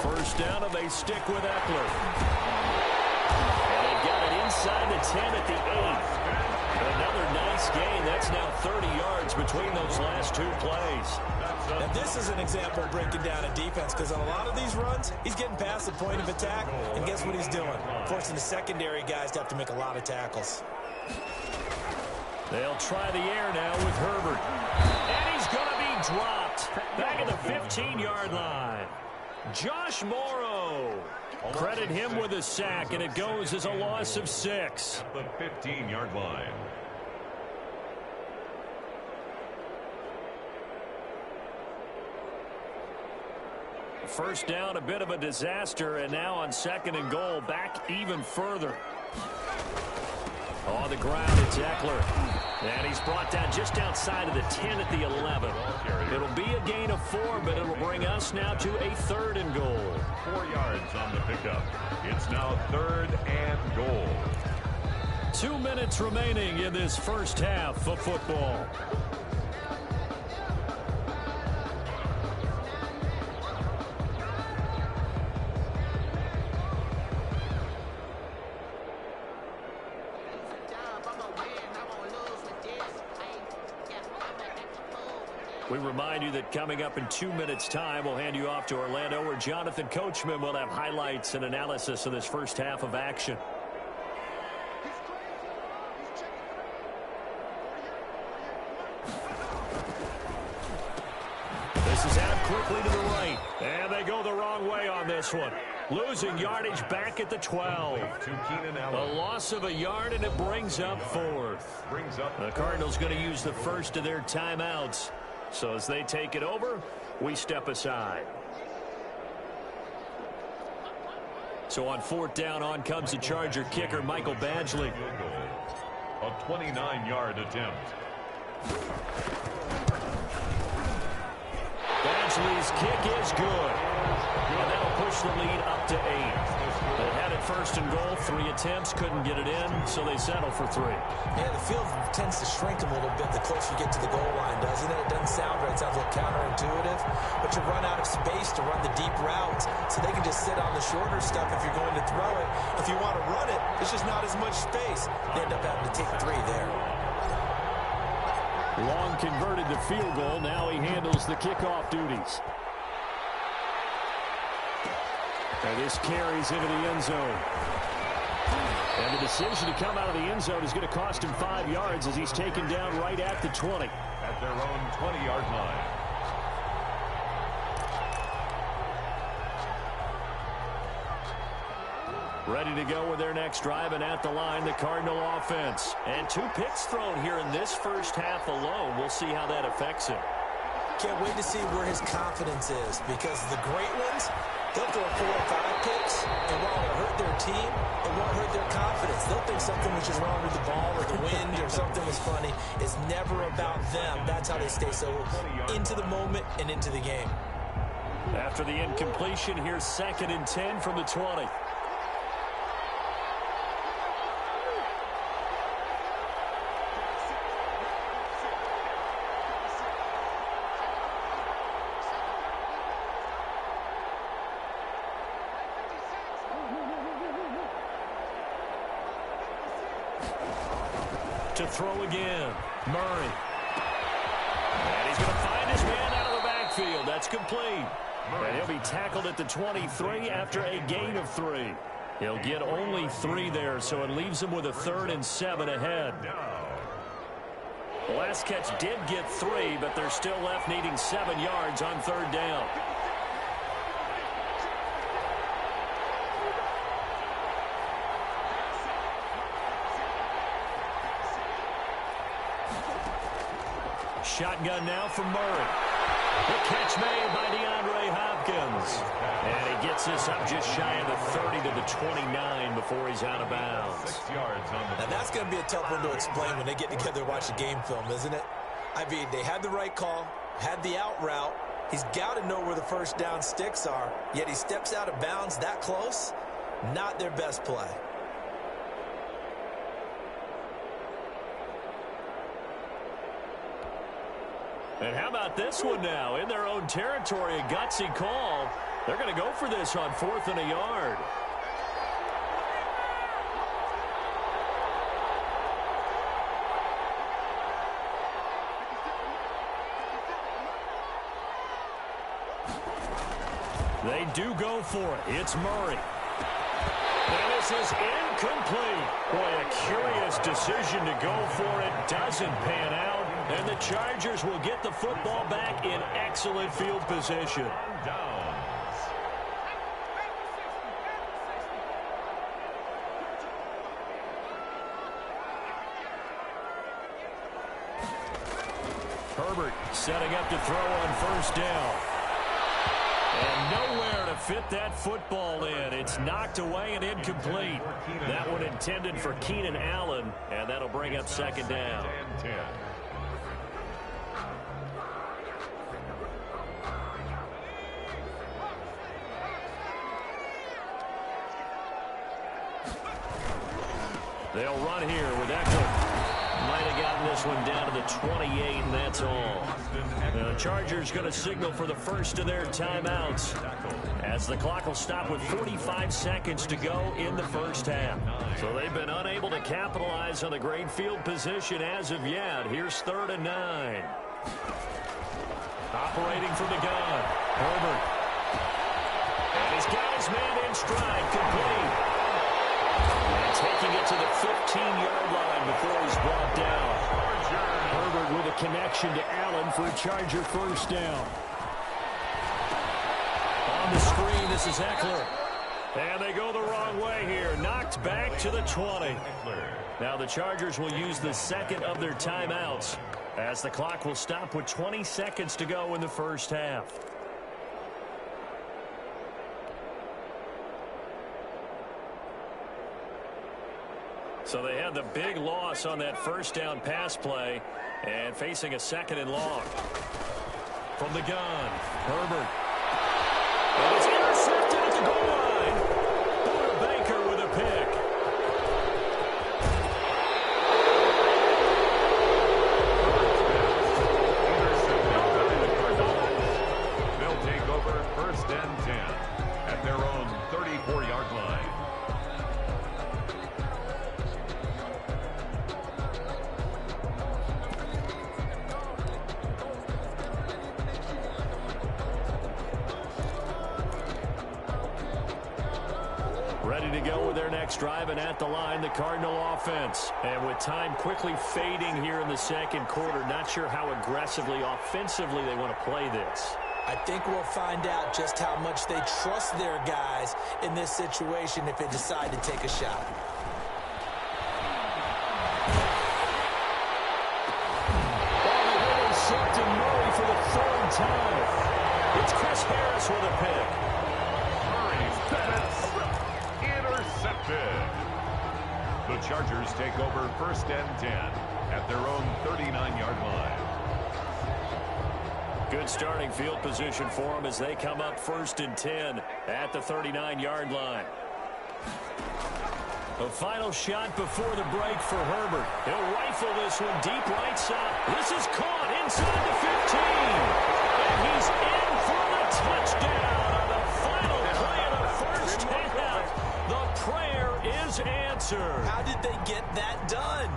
First down, and they stick with Eckler. And they've got it inside the 10 at the 8. Another nice gain. That's now 30 yards between those last 2 plays. Now, this is an example of breaking down a defense, because on a lot of these runs, he's getting past the point of attack, and guess what he's doing? Forcing the secondary guys to have to make a lot of tackles. They'll try the air now with Herbert. And he's going to be dropped back at the 15-yard line. Josh Morrow. Credit him with a sack, and it goes as a loss of 6. The 15-yard line. First down, a bit of a disaster, and now on 2nd and goal, back even further. On the ground, it's Eckler. And he's brought down just outside of the 10 at the 11. It'll be a gain of 4, but it'll bring us now to a 3rd and goal. 4 yards on the pickup. It's now 3rd and goal. 2 minutes remaining in this first half of football. We remind you that coming up in 2 minutes' time, we'll hand you off to Orlando, where Jonathan Coachman will have highlights and analysis of this first half of action. This is out quickly to the right, and they go the wrong way on this one. Losing yardage back at the 12. A loss of a yard, and it brings up 4th. The Cardinals going to use the first of their timeouts. So as they take it over, we step aside. So on 4th down, on comes the Charger kicker, Michael Badgley. A 29-yard attempt. Badgley's kick is good. And that'll push the lead up to 8. They had it 1st and goal, 3 attempts, couldn't get it in, so they settle for 3. Yeah, the field tends to shrink a little bit the closer you get to the goal line, doesn't it? It doesn't sound right. It sounds a little counterintuitive. But you run out of space to run the deep routes, so they can just sit on the shorter stuff if you're going to throw it. If you want to run it, there's just not as much space. They end up having to take 3 there. Long converted the field goal. Now he handles the kickoff duties. And this carries into the end zone. And the decision to come out of the end zone is going to cost him 5 yards as he's taken down right at the 20. At their own 20-yard line. Ready to go with their next drive, and at the line, the Cardinal offense. And 2 picks thrown here in this first half alone. We'll see how that affects him. Can't wait to see where his confidence is, because the great ones, they'll throw 4 or 5 picks, and while it'll hurt their team, it won't hurt their confidence. They'll think something was just wrong with the ball or the wind or something was funny. It's never about them. That's how they stay so into the moment and into the game. After the incompletion, here's 2nd and 10 from the 20. To throw again, Murray. And he's going to find his man out of the backfield. That's complete. And he'll be tackled at the 23 after a gain of 3. He'll get only 3 there, so it leaves him with a 3rd and 7 ahead. The last catch did get 3, but they're still left needing 7 yards on 3rd down. Shotgun now from Murray. The catch made by DeAndre Hopkins. And he gets this up just shy of the 30 to the 29 before he's out of bounds. 6 yards on the Now that's going to be a tough one to explain when they get together and watch a game film, isn't it? I mean, they had the right call, had the out route. He's got to know where the first down sticks are, yet he steps out of bounds that close. Not their best play. And how about this one now? In their own territory, a gutsy call. They're going to go for this on 4th and a yard. They do go for it. It's Murray. And this is incomplete. Boy, a curious decision to go for it. Doesn't pan out. And the Chargers will get the football back in excellent field position. Herbert setting up to throw on 1st down. And nowhere to fit that football in. It's knocked away and incomplete. That one intended for Keenan Allen, and that'll bring up second down. They'll run here with Eckler. Might have gotten this one down to the 28, and that's all. The Chargers going to signal for the first of their timeouts, as the clock will stop with 45 seconds to go in the first half. So they've been unable to capitalize on the great field position as of yet. Here's 3rd and 9. Operating from the gun, Herbert. And he's got his man in stride, complete. And taking it to the 15-yard line before he's brought down. Herbert with a connection to Allen for a Charger first down. On the screen, this is Eckler. And they go the wrong way here. Knocked back to the 20. Now the Chargers will use the second of their timeouts, as the clock will stop with 20 seconds to go in the first half. So they had the big loss on that first down pass play, and facing a 2nd and long. From the gun, Herbert. And it's intercepted at the goal line. Buda Baker with a pick. They'll take over 1st and 10 at their own 34-yard line. Ready to go with their next drive, and at the line, the Cardinal offense. And with time quickly fading here in the second quarter, not sure how aggressively, offensively they want to play this. I think we'll find out just how much they trust their guys in this situation if they decide to take a shot. Intercepting Murray for the 3rd time. It's Chris Harris with a pick. Intercepted. The Chargers take over 1st and 10 at their own 39-yard line. Good starting field position for them as they come up 1st and 10 at the 39-yard line. A final shot before the break for Herbert. He'll rifle this one deep right side. This is caught inside the 15. And he's in for the touchdown on the final play of the first half. The prayer is answered. How did they get that done?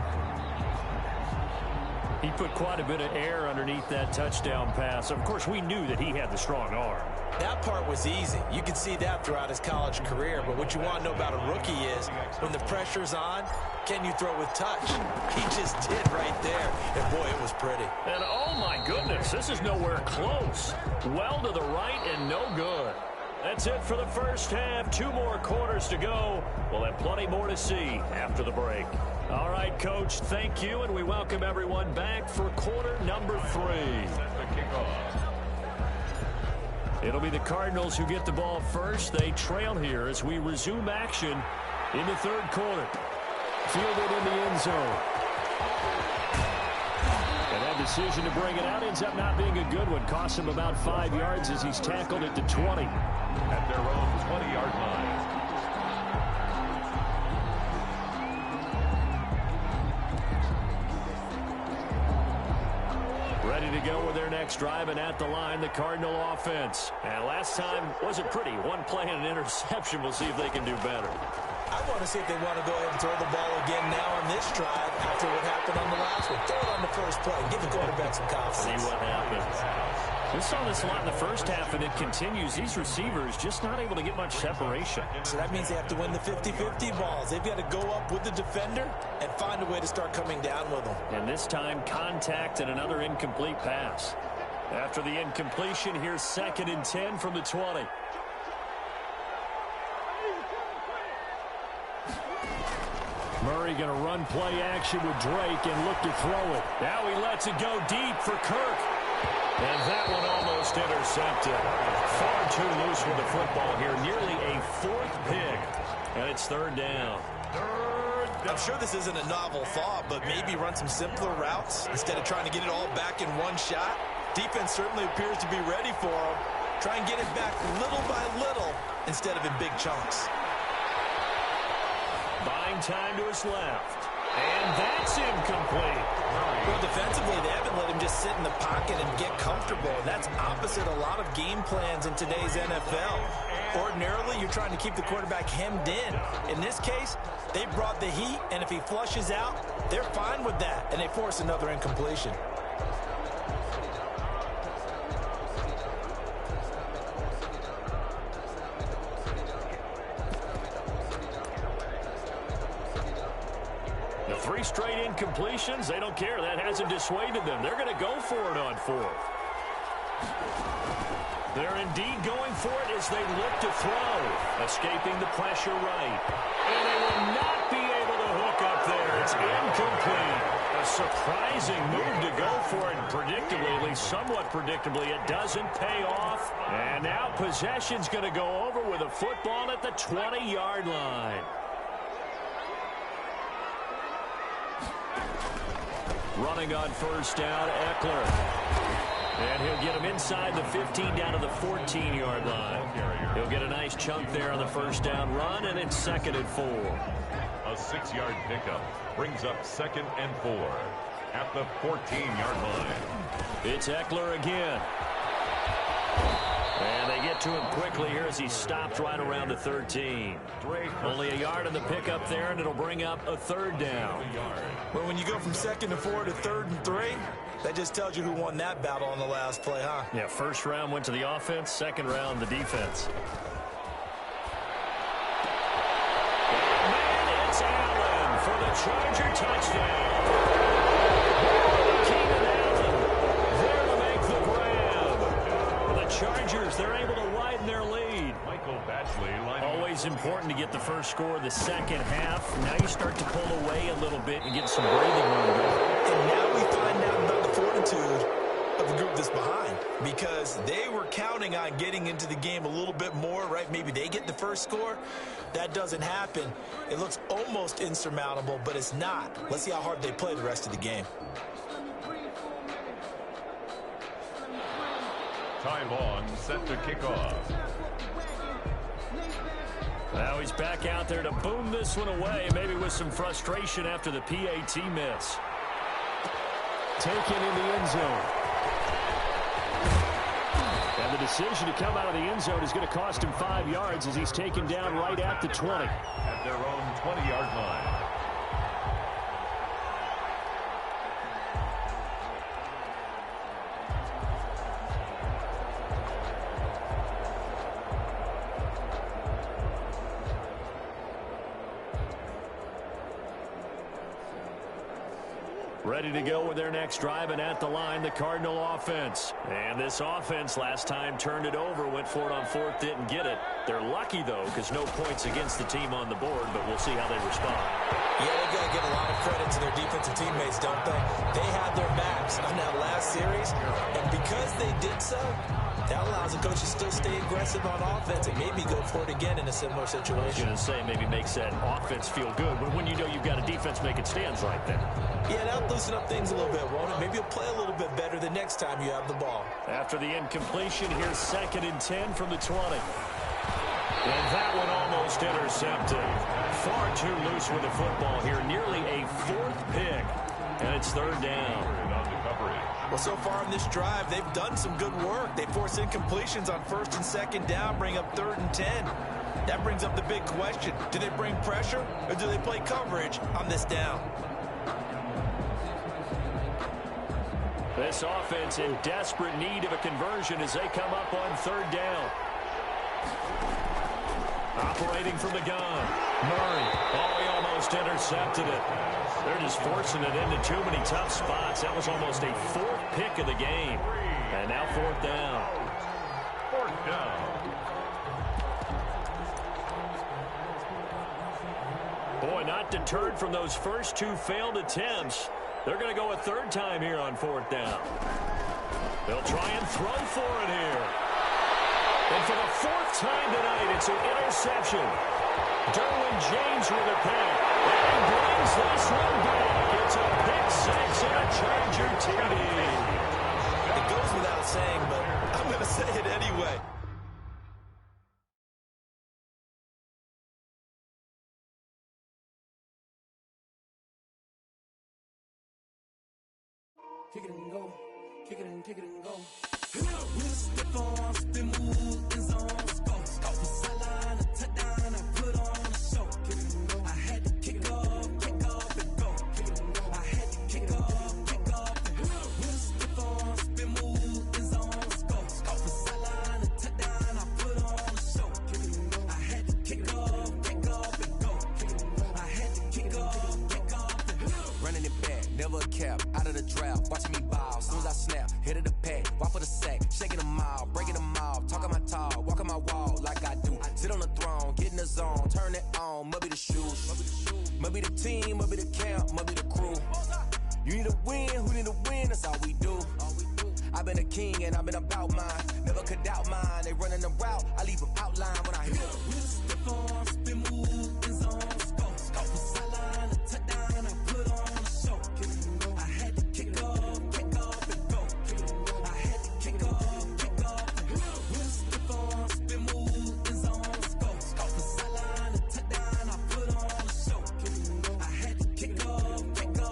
He put quite a bit of air underneath that touchdown pass. Of course, we knew that he had the strong arm. That part was easy. You can see that throughout his college career. But what you want to know about a rookie is when the pressure's on, can you throw with touch? He just did right there. And, boy, it was pretty. And, oh, my goodness, this is nowhere close. Well to the right and no good. That's it for the first half. 2 more quarters to go. We'll have plenty more to see after the break. All right, Coach, thank you, and we welcome everyone back for quarter number 3. It'll be the Cardinals who get the ball first. They trail here as we resume action in the 3rd quarter. Fielded in the end zone. And that decision to bring it out ends up not being a good one. Costs him about 5 yards as he's tackled at the 20. At their own 20-yard line. Ready to go with their next drive, and at the line, the Cardinal offense. And last time wasn't pretty. 1 play and an interception. We'll see if they can do better. I want to see if they want to go ahead and throw the ball again now on this drive after what happened on the last one. Throw it on the first play. Give the quarterback some confidence. See what happens. We saw this a lot in the first half, and it continues. These receivers just not able to get much separation. So that means they have to win the 50-50 balls. They've got to go up with the defender and find a way to start coming down with them. And this time, contact and another incomplete pass. After the incompletion, here's 2nd and 10 from the 20. Murray going to run play action with Drake and look to throw it. Now he lets it go deep for Kirk. And that one almost intercepted. Far too loose with the football here. Nearly a fourth pick. And it's third down. I'm sure this isn't a novel thought, but maybe run some simpler routes instead of trying to get it all back in one shot. Defense certainly appears to be ready for him. Try and get it back little by little instead of in big chunks. Buying time to his left. And that's incomplete. Well, defensively, they haven't let him just sit in the pocket and get comfortable. And that's opposite a lot of game plans in today's NFL. Ordinarily, you're trying to keep the quarterback hemmed in. In this case, they brought the heat, and if he flushes out, they're fine with that, and they force another incompletion. The 3 straight incompletions, they don't care. That hasn't dissuaded them. They're going to go for it on 4th. They're indeed going for it as they look to throw. Escaping the pressure right. And they will not be able to hook up there. It's incomplete. A surprising move to go for it. Predictably, at least somewhat predictably, it doesn't pay off. And now possession's going to go over with a football at the 20-yard line. Running on first down, Eckler. And he'll get him inside the 15 down to the 14-yard line. He'll get a nice chunk there on the first down run, and it's 2nd and 4. A 6-yard pickup brings up 2nd and 4 at the 14-yard line. It's Eckler again. And they get to him quickly here as he stopped right around the 13. Only a yard on the pickup there, and it'll bring up a 3rd down. Well, when you go from 2nd and 4 to 3rd and 3, that just tells you who won that battle on the last play, huh? Yeah, first round went to the offense, second round the defense. And it's Allen for the Charger touchdown. Keenan Allen there to make the grab. The Chargers, they're able to widen their lead. Michael Batchley. Always important to get the first score of the second half. Now you start to pull away a little bit and get some breathing room going. And now we find out about the fortitude of the group that's behind, because they were counting on getting into the game a little bit more, right? Maybe they get the first score. That doesn't happen. It looks almost insurmountable, but it's not. Let's see how hard they play the rest of the game. Ty Long set to kick off. Now he's back out there to boom this one away, maybe with some frustration after the PAT miss. Taken in the end zone. And the decision to come out of the end zone is going to cost him 5 yards as he's taken down right at the 20. At their own 20-yard line. Ready to go with their next drive, and at the line, the Cardinal offense. And this offense last time turned it over, went for it on 4th, didn't get it. They're lucky, though, because no points against the team on the board, but we'll see how they respond. Yeah, they've got to give a lot of credit to their defensive teammates, don't they? They had their backs on that last series, and because they did so, that allows the coach to still stay aggressive on offense and maybe go for it again in a similar situation. I was going to say, maybe makes that offense feel good, but when you know you've got a defense making stands like that. Yeah, that'll loosen up things a little bit, won't it? Maybe you'll play a little bit better the next time you have the ball. After the incompletion, here's 2nd and 10 from the 20. And that one almost intercepted. Far too loose with the football here. Nearly a 4th pick. And it's 3rd down. Well, so far on this drive, they've done some good work. They force incompletions on 1st and 2nd down, bring up 3rd and 10. That brings up the big question. Do they bring pressure or do they play coverage on this down? This offense in desperate need of a conversion as they come up on 3rd down. Operating from the gun. Murray. Oh, he almost intercepted it. They're just forcing it into too many tough spots. That was almost a 4th pick of the game. And now 4th down. 4th down. Boy, not deterred from those first 2 failed attempts. They're going to go a 3rd time here on 4th down. They'll try and throw for it here. And for the fourth time tonight, it's an interception. Derwin James with a pick. And he brings this one back. It's a pick six and a Charger TD. It goes without saying, but I'm going to say it anyway. Kick it and go. Kick it and go. We'll step on, spin, move, in zone, score. From sideline to touchdown, I put on a show. Kick it and go. I had to kick off and go. Kick it and go. I had to kick off and go. We'll step on, spin, move, in zone, score. From sideline to touchdown, I put on a show. Kick it and go. I had to kick off and go. Kick it and go. I had to kick off and go. Running it back, never a cap, out of the drought, watching me ball, soon as I snap, hit of the pack, walk for the sack, shaking them out, breaking them off, talking my talk, walking my wall like I do, sit on the throne, get in the zone, turn it on, must be the shoes, must be the team, must be the camp, must be the crew, you need a win, who need a win, that's all we do, I've been a king and I've been about mine, never could doubt mine, they running the route, I leave them outline when I hit them. We'll step on, spin, move, in zone, score. From sideline to touchdown, I put on a show. Kick it and go. I had to kick off and go. Kick it and go. I had to kick off and go. We'll step on, spin, move, in zone, score. From sideline to touchdown, I put on a show. Kick it and go. I had to kick off and go.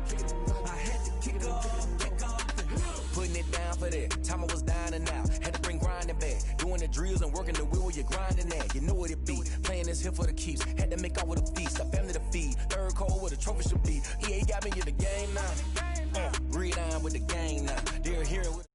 Kick it and go. I had to kick off and go. Putting it down for that, time I was down and out, had to bring grinding back, doing the drills and working the wheel where you're grinding at, you know what it be, playing this here for the keeps, had to make out with a feast, a family to feed, third cold where the trophy should be, EA got me in the game now, read on with the game now, they're here with